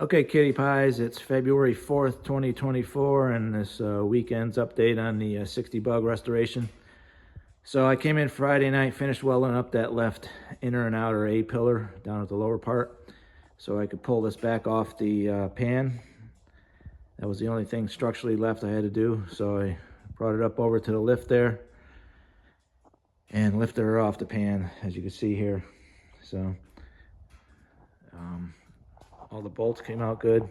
Okay, Kitty Pies, it's February 4th, 2024, and this weekend's update on the 60 bug restoration. So I came in Friday night, finished welding up that left inner and outer A-pillar down at the lower part so I could pull this back off the pan. That was the only thing structurally left I had to do, so I brought it up over to the lift there and lifted her off the pan, as you can see here. So all the bolts came out good.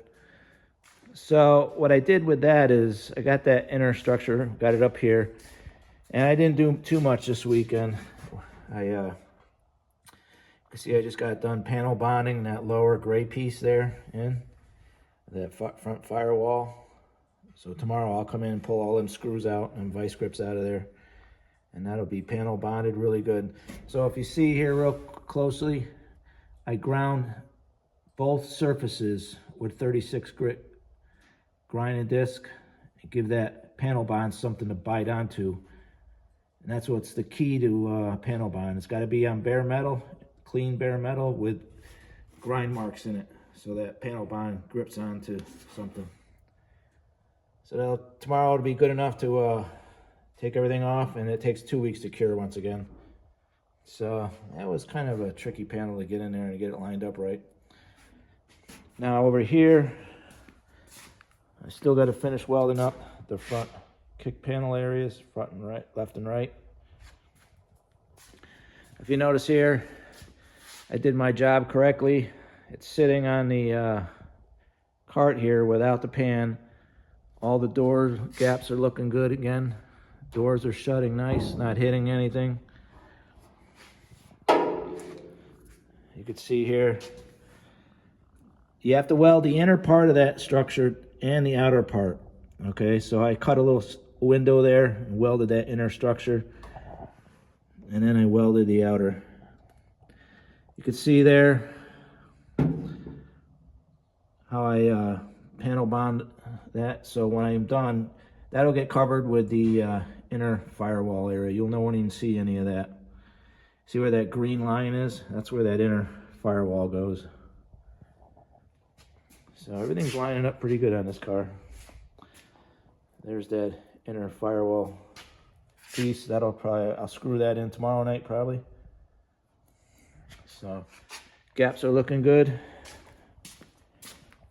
So what I did with that is I got that inner structure, got it up here, and I didn't do too much this weekend. You see I just got done panel bonding that lower gray piece there in that front firewall. So tomorrow I'll come in and pull all them screws out and vice grips out of there, and that'll be panel bonded really good. So if you see here real closely, I ground both surfaces with 36 grit grinding disc and give that panel bond something to bite onto. And that's what's the key to panel bond. It's got to be on bare metal, clean bare metal with grind marks in it, so that panel bond grips onto something. So tomorrow it'll be good enough to take everything off, and it takes 2 weeks to cure once again. So that was kind of a tricky panel to get in there and get it lined up right. Now over here, I still got to finish welding up the front kick panel areas, front and right, left and right. If you notice here, I did my job correctly. It's sitting on the cart here without the pan. All the door gaps are looking good again. Doors are shutting nice, not hitting anything. You can see here, you have to weld the inner part of that structure and the outer part. Okay, so I cut a little window there and welded that inner structure, and then I welded the outer. You can see there how I panel bond that, so when I'm done, that'll get covered with the inner firewall area. You won't even see any of that. See where that green line is? That's where that inner firewall goes. So everything's lining up pretty good on this car. There's that inner firewall piece. I'll screw that in tomorrow night probably. So gaps are looking good.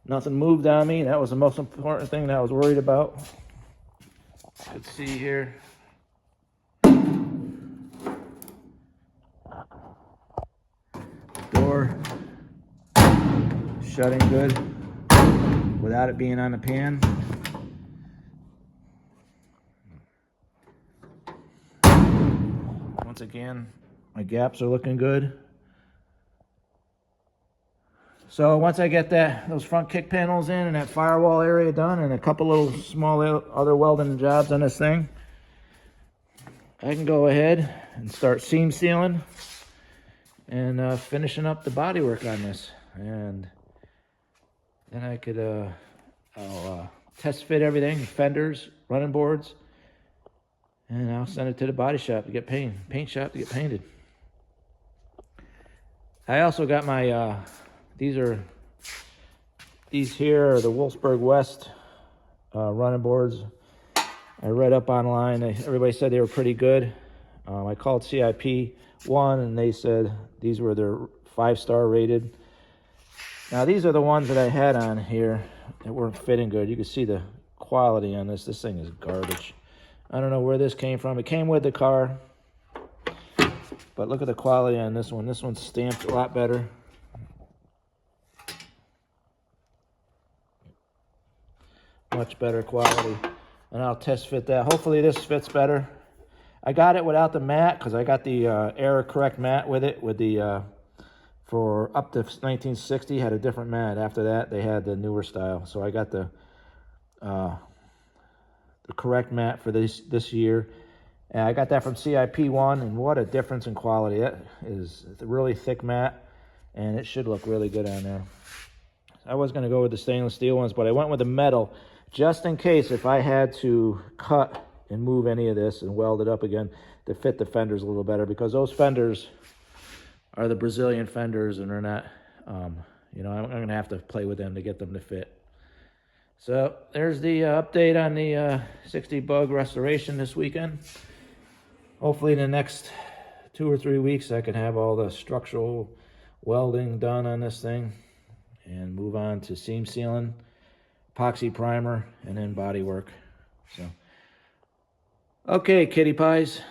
Nothing moved on me. That was the most important thing that I was worried about. Let's see here. Door shutting good without it being on the pan. Once again, my gaps are looking good. So once I get those front kick panels in and that firewall area done and a couple little small other welding jobs on this thing, I can go ahead and start seam sealing and finishing up the bodywork on this. And then I could I'll test fit everything, fenders, running boards, and I'll send it to the body shop to get paint shop to get painted. I also got my these here are the Wolfsburg West running boards. I read up online. Everybody said they were pretty good. I called CIP one, and they said these were their 5-star rated. Now these are the ones that I had on here that weren't fitting good. You can see the quality on this. This thing is garbage. I don't know where this came from. It came with the car, but look at the quality on this one. This one's stamped a lot better. Much better quality. And I'll test fit that. Hopefully this fits better. I got it without the mat because I got the error correct mat with it, with the for up to 1960 had a different mat. After that they had the newer style, so I got the correct mat for this year, and I got that from CIP1, and what a difference in quality. That is a really thick mat, and it should look really good on there. I was going to go with the stainless steel ones, but I went with the metal just in case if I had to cut and move any of this and weld it up again to fit the fenders a little better, because those fenders are the Brazilian fenders, and they're not You know, I'm gonna have to play with them to get them to fit. So there's the update on the 60 bug restoration this weekend. Hopefully in the next 2 or 3 weeks I can have all the structural welding done on this thing and move on to seam sealing, epoxy primer, and then body work. So, okay, kitty pies.